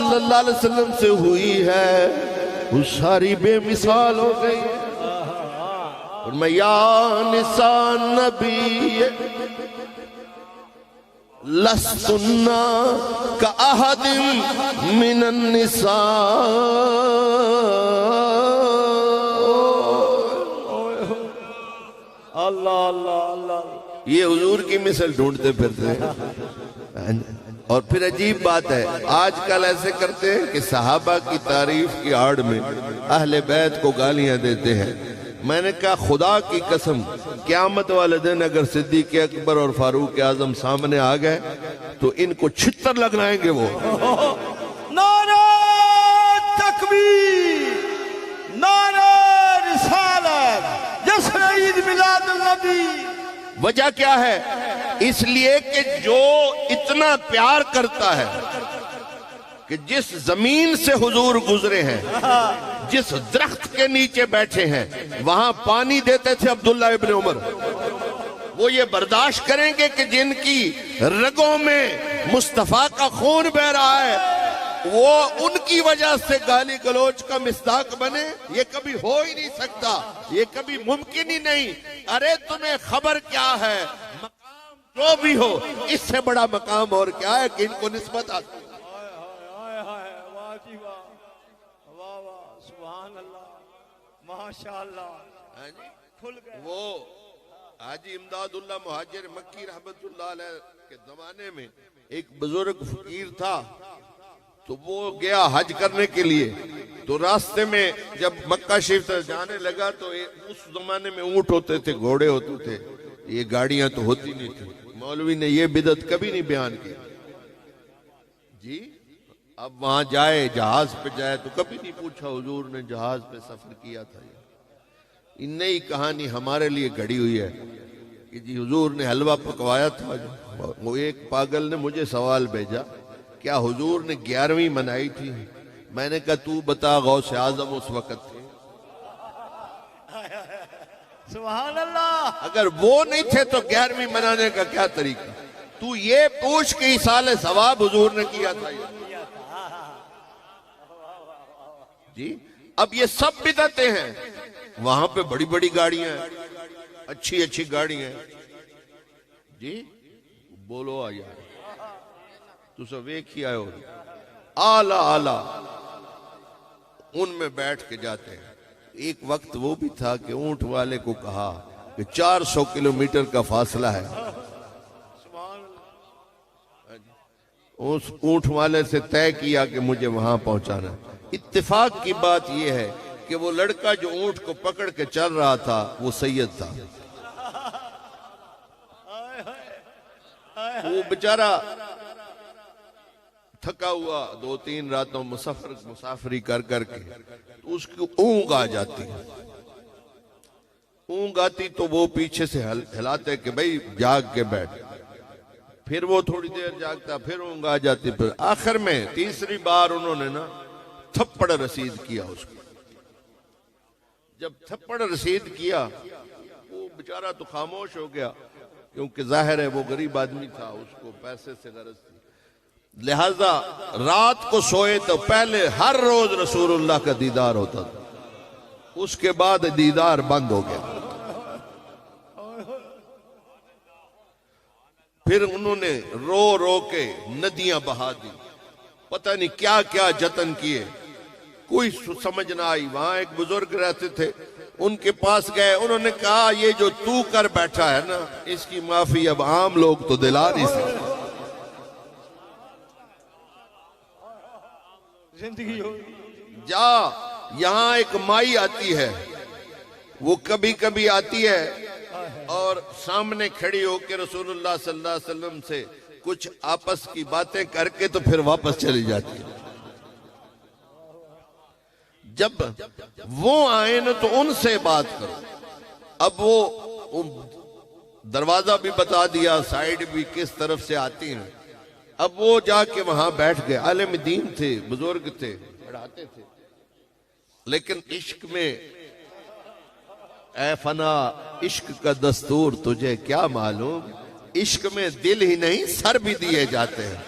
सल्लल्लाहु अलैहि वसल्लम से हुई है वो सारी बेमिसाल हो गई। और मैं या निसान नबी लस्तुन्ना का अहदिम मिनन निसा। अल्लाह अल्लाह अल्लाह। ये हुजूर की मिसल ढूंढते फिरते हैं। और फिर अजीब बात है, आजकल ऐसे करते हैं कि सहाबा की तारीफ की आड़ में अहले बैत को गालियां देते हैं। मैंने कहा खुदा की कसम, क़यामत वाले दिन अगर सिद्दीक़ अकबर और फारूक आजम सामने आ गए तो इनको छितर लगनाएंगे वो। नारा तकबीर, नारा रिसालत, जश्न ईद मिलादुन नबी। वजह क्या है? इसलिए कि जो इतना प्यार करता है कि जिस जमीन से हुजूर गुजरे हैं, जिस दरख्त के नीचे बैठे हैं, वहां पानी देते थे अब्दुल्ला इब्न उमर, वो ये बर्दाश्त करेंगे कि जिनकी रगों में मुस्तफा का खून बह रहा है वो उनकी वजह से गाली गलोच का मिस्दाक बने? ये कभी हो ही नहीं सकता, ये कभी मुमकिन ही नहीं। अरे तुम्हें खबर क्या है, मकाम जो भी हो, इससे बड़ा मकाम और क्या है कि इनको निस्बत आती। माशाअल्लाह खुल गए। वो हाजी इमदादुल्लाह मुहाजिर मक्की रहमतुल्लाह अलैह के जमाने में एक बुजुर्ग फकीर था, तो वो गया हज करने के लिए। तो रास्ते में जब मक्का शरीफ से जाने लगा तो उस जमाने में ऊंट होते थे, घोड़े होते थे, ये गाड़ियां तो होती नहीं थी। मौलवी ने ये बिदत कभी नहीं बयान की जी। अब वहां जाए, जहाज पे जाए तो कभी नहीं पूछा हुजूर ने जहाज पे सफर किया था। इन नई कहानी हमारे लिए घड़ी हुई है कि जी हुजूर ने हलवा पकवाया था। वो एक पागल ने मुझे सवाल भेजा, क्या हुजूर ने 11वीं मनाई थी? मैंने कहा तू बता, गौसे आजम उस वक्त थे। सुभान अल्लाह। अगर वो नहीं थे तो 11वीं मनाने का क्या तरीका? तू ये पूछ के इस साल सवाब हुजूर ने किया था जी। अब ये सब बिदअतें हैं। वहां पे बड़ी बड़ी गाड़ियां हैं, अच्छी अच्छी गाड़ियां जी। बोलो आ यार, तू सब वेख ही आयो, आला आला उनमें बैठ के जाते हैं। एक वक्त वो भी था कि ऊंट वाले को कहा कि 400 किलोमीटर का फासला है। उस ऊंट वाले से तय किया कि मुझे वहां पहुंचाना है। इत्तेफाक की बात यह है कि वो लड़का जो ऊंट को पकड़ के चल रहा था वो सैयद था। वो बेचारा थका हुआ 2-3 रातों मुसाफरी कर करके, तो उसकी ऊंघ आ जाती है। ऊंघ आती तो वो पीछे से हिलाते कि भाई जाग के बैठ। फिर वो थोड़ी देर जागता, फिर ऊंघ आ जाती। फिर आखिर में तीसरी बार उन्होंने ना थप्पड़ रसीद किया उसको। जब थप्पड़ रसीद किया वो बेचारा तो खामोश हो गया, क्योंकि जाहिर है वो गरीब आदमी था, उसको पैसे से गरज थी। लिहाजा रात को सोए तो पहले हर रोज रसूलुल्लाह का दीदार होता था, उसके बाद दीदार बंद हो गया। फिर उन्होंने रो रो के नदियां बहा दी, पता नहीं क्या क्या जतन किए, कोई समझ ना आई। वहां एक बुजुर्ग रहते थे, उनके पास गए, उन्होंने कहा ये जो तू कर बैठा है ना, इसकी माफी अब आम लोग तो दिला नहीं सकते। जिंदगी हो जा, यहाँ एक माई आती है, वो कभी कभी आती है और सामने खड़ी होकर रसूलुल्लाह सल्लल्लाहु अलैहि वसल्लम से कुछ आपस की बातें करके तो फिर वापस चली जाती है। जब वो आए ना तो उनसे बात करो। अब वो दरवाजा भी बता दिया, साइड भी किस तरफ से आती हैं। अब वो जाके वहां बैठ गए। आलिम दीन थे, बुजुर्ग थे, पढ़ाते थे, लेकिन इश्क में ऐ फना इश्क का दस्तूर तुझे क्या मालूम, इश्क में दिल ही नहीं सर भी दिए जाते हैं।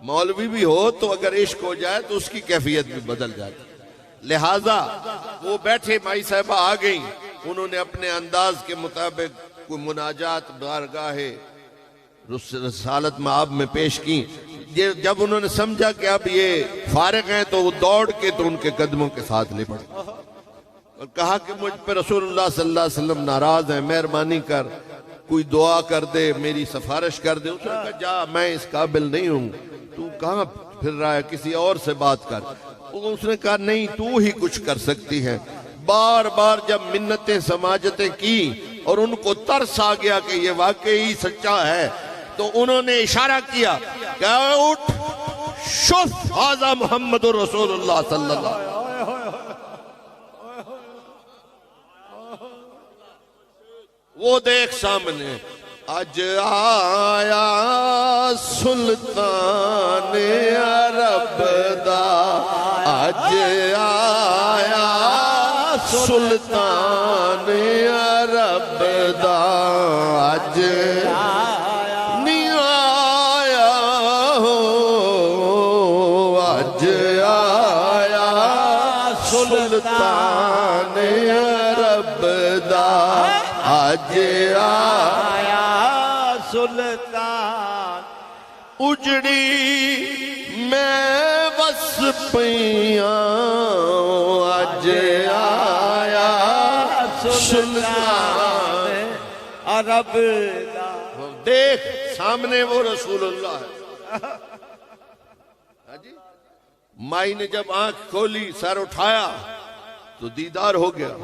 मौलवी भी हो तो अगर इश्क हो जाए तो उसकी कैफियत भी बदल जाती। लिहाजा वो बैठे, माई साहबा आ गई, उन्होंने अपने अंदाज के मुताबिक कोई मुनाजात बारगाहे रसालत माब में पेश की। ये जब उन्होंने समझा कि अब ये फारिग हैं तो वो दौड़ के तो उनके कदमों के साथ लिपट और कहा कि मुझ पर रसूलुल्लाह सल्लल्लाहु अलैहि वसल्लम नाराज हैं, मेहरबानी कर कोई दुआ कर दे, मेरी सिफारिश कर दे। उसने कहा जा, मैं इस काबिल नहीं हूं, तू कहां फिर रहा है, किसी और से बात कर। उसने कहा नहीं, तू ही कुछ कर सकती है। बार बार जब मिन्नतें समाजतें की और उनको तरस आ गया कि ये वाकई सच्चा है, तो उन्होंने इशारा किया कि उठ, शुफ हाज़ा मुहम्मदुर रसूलुल्लाह सल्लल्लाहु अलैहि वसल्लम। वो देख सामने, आज आया सुल्तान अरब दा, आज आया सुल्तान अरब दा, आज नहीं आया हो, आज आया सुल्तान अरब दा, आज आया सुल्तान। उजड़ी मैं बस पिया, आज आया सुल्तान अरब। देख सामने वो रसूलुल्लाह है। हाजी माई ने जब आंख खोली, सर उठाया तो दीदार हो गया।